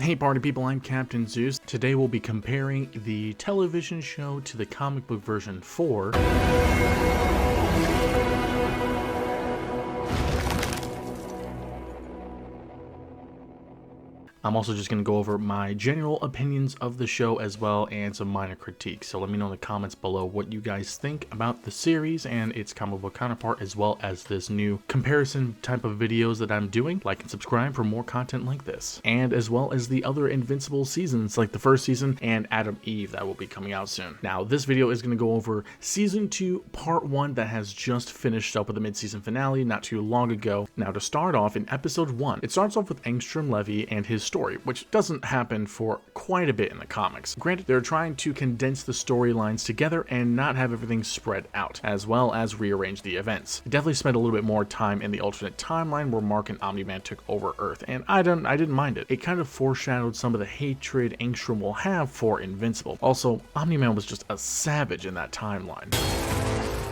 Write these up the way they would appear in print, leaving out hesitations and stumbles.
Hey party people, I'm Captain Zeus. Today we'll be comparing the television show to the comic book version for I'm also just going to go over my general opinions of the show as well and some minor critiques. So let me know in the comments below what you guys think about the series and its comic book counterpart, as well as this new comparison type of videos that I'm doing. Like and subscribe for more content like this. And as well as the other Invincible seasons like the first season and Adam Eve that will be coming out soon. Now this video is going to go over season 2 part 1 that has just finished up with the mid-season finale not too long ago. Now to start off, in episode 1, it starts off with Angstrom Levy and his story, which doesn't happen for quite a bit in the comics. Granted, they're trying to condense the storylines together and not have everything spread out, as well as rearrange the events. It definitely spent a little bit more time in the alternate timeline where Mark and Omni-Man took over Earth, and I didn't mind it. It kind of foreshadowed some of the hatred Angstrom will have for Invincible. Also, Omni-Man was just a savage in that timeline.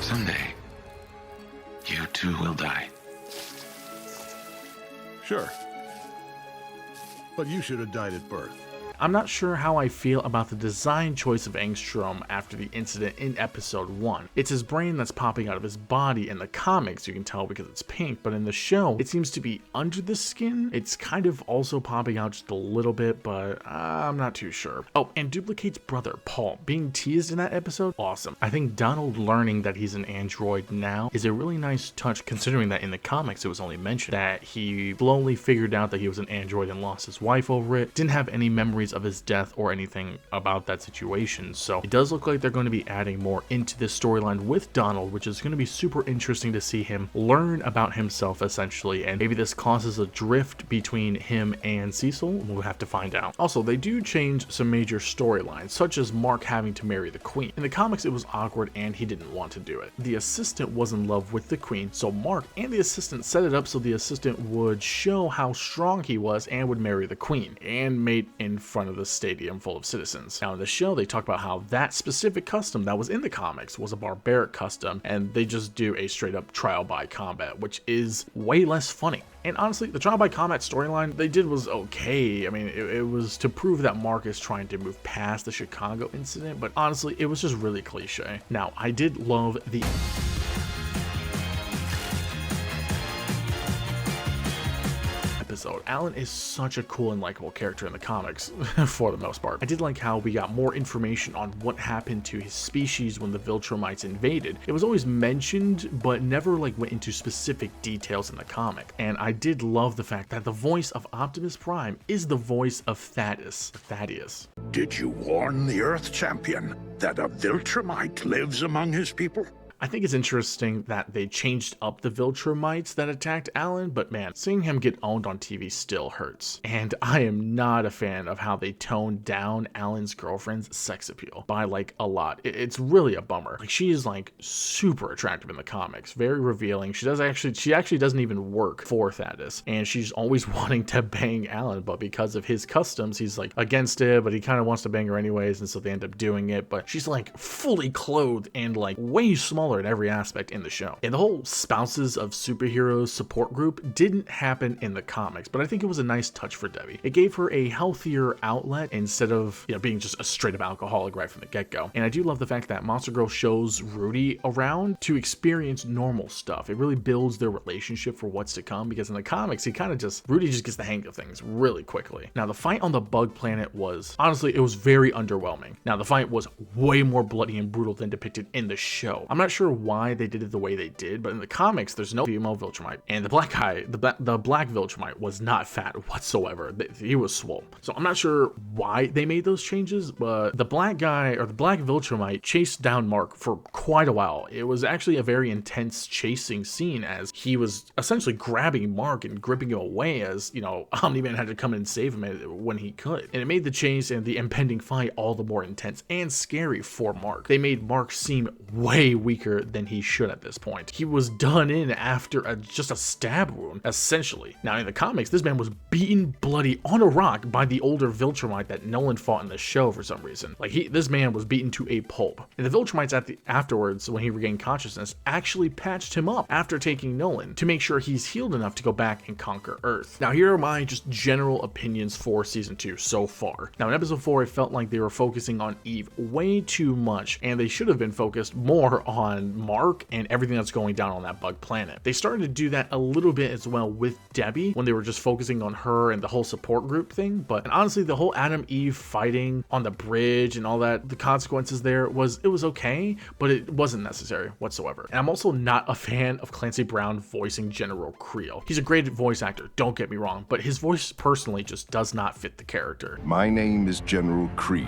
Someday, you too will die. Sure. But you should have died at birth. I'm not sure how I feel about the design choice of Angstrom after the incident in episode 1. It's his brain that's popping out of his body. In the comics, you can tell because it's pink, but in the show, it seems to be under the skin. It's kind of also popping out just a little bit, but I'm not too sure. Oh, and Duplicate's brother, Paul, being teased in that episode, awesome. I think Donald learning that he's an android now is a really nice touch, considering that in the comics it was only mentioned that he slowly figured out that he was an android and lost his wife over it. Didn't have any memories of his death or anything about that situation, so it does look like they're going to be adding more into this storyline with Donald, which is going to be super interesting to see him learn about himself essentially, and maybe this causes a drift between him and Cecil. We'll have to find out. Also, they do change some major storylines, such as Mark having to marry the Queen. In the comics, it was awkward and he didn't want to do it. The assistant was in love with the Queen, so Mark and the assistant set it up so the assistant would show how strong he was and would marry the Queen and mate in front of the stadium full of citizens. Now in the show, they talk about how that specific custom that was in the comics was a barbaric custom, and they just do a straight up trial by combat, which is way less funny. And honestly, the trial by combat storyline they did was okay. I mean, it was to prove that Mark is trying to move past the Chicago incident, but honestly, it was just really cliche. Now, I did love the episode. Alan is such a cool and likable character in the comics for the most part. I did like how we got more information on what happened to his species when the Viltrumites invaded. It was always mentioned, but never like went into specific details in the comic. And I did love the fact that the voice of Optimus Prime is the voice of Thaddeus. Did you warn the Earth Champion that a Viltrumite lives among his people? I think it's interesting that they changed up the Viltrumites that attacked Alan, but man, seeing him get owned on TV still hurts. And I am not a fan of how they toned down Alan's girlfriend's sex appeal by like a lot. It's really a bummer. Like, she is like super attractive in the comics, very revealing. She actually doesn't even work for Thaddeus, and she's always wanting to bang Alan, but because of his customs, he's like against it, but he kind of wants to bang her anyways, and so they end up doing it. But she's like fully clothed and like way smaller in every aspect in the show. And the whole spouses of superheroes support group didn't happen in the comics, but I think it was a nice touch for Debbie. It gave her a healthier outlet instead of, you know, being just a straight up alcoholic right from the get-go. And I do love the fact that Monster Girl shows Rudy around to experience normal stuff. It really builds their relationship for what's to come, because in the comics, Rudy just gets the hang of things really quickly. Now, the fight on the bug planet was, honestly, it was very underwhelming. Now, the fight was way more bloody and brutal than depicted in the show. I'm not sure why they did it the way they did, but in the comics there's no female Viltrumite, and the black guy, the black Viltrumite, was not fat whatsoever. He was swole. So I'm not sure why they made those changes, but the black guy, or the black Viltrumite, chased down Mark for quite a while. It was actually a very intense chasing scene as he was essentially grabbing Mark and gripping him away, as, you know, Omni-Man had to come in and save him when he could. And it made the chase and the impending fight all the more intense and scary for Mark. They made Mark seem way weaker longer than he should at this point. He was done in after just a stab wound, essentially. Now in the comics, this man was beaten bloody on a rock by the older Viltrumite that Nolan fought in the show for some reason. Like this man was beaten to a pulp. And the Viltrumites afterwards, when he regained consciousness, actually patched him up after taking Nolan to make sure he's healed enough to go back and conquer Earth. Now here are my just general opinions for season 2 so far. Now in episode 4, it felt like they were focusing on Eve way too much, and they should have been focused more on Mark and everything that's going down on that bug planet. They started to do that a little bit as well with Debbie when they were just focusing on her and the whole support group thing, but honestly the whole Adam Eve fighting on the bridge and all that, the consequences there was okay, but it wasn't necessary whatsoever. And I'm also not a fan of Clancy Brown voicing General Creel. He's a great voice actor, don't get me wrong, but his voice personally just does not fit the character. My name is General Krieg.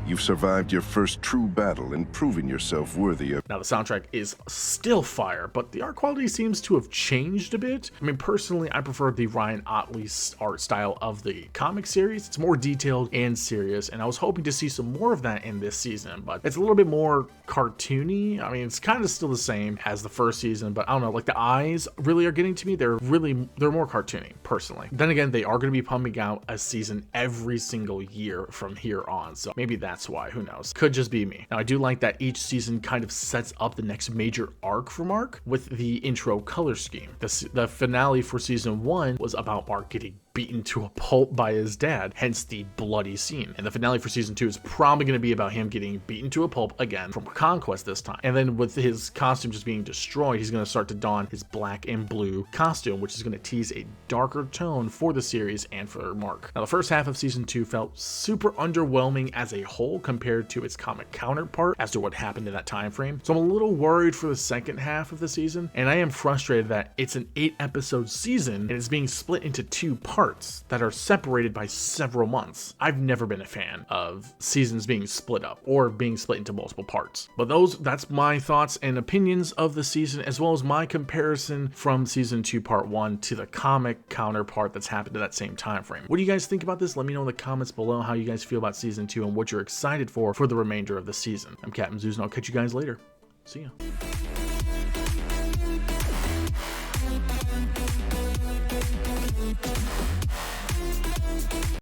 You've survived your first true battle and proven yourself worthy of... Now the soundtrack is still fire, but the art quality seems to have changed a bit. I mean, personally, I prefer the Ryan Ottley's art style of the comic series. It's more detailed and serious, and I was hoping to see some more of that in this season, but it's a little bit more cartoony. I mean, it's kind of still the same as the first season, but I don't know, like the eyes really are getting to me. They're more cartoony, personally. Then again, they are going to be pumping out a season every single year from here on, so maybe that's why, who knows. Could just be me. Now I do like that each season kind of sets up the next major arc for Mark with the intro color scheme. The finale for season 1 was about Mark getting beaten to a pulp by his dad, hence the bloody scene. And the finale for season 2 is probably going to be about him getting beaten to a pulp again from Conquest this time. And then with his costume just being destroyed, he's going to start to don his black and blue costume, which is going to tease a darker tone for the series and for Mark. Now the first half of season 2 felt super underwhelming as a whole compared to its comic counterpart as to what happened in that time frame. So I'm a little worried for the second half of the season, and I am frustrated that it's an 8-episode season and it's being split into 2 parts that are separated by several months. I've never been a fan of seasons being split up or being split into multiple parts. But that's my thoughts and opinions of the season, as well as my comparison from season 2 part 1 to the comic counterpart that's happened at that same time frame. What do you guys think about this? Let me know in the comments below how you guys feel about season 2 and what you're excited for the remainder of the season. I'm Captain Zeus, and I'll catch you guys later. See ya.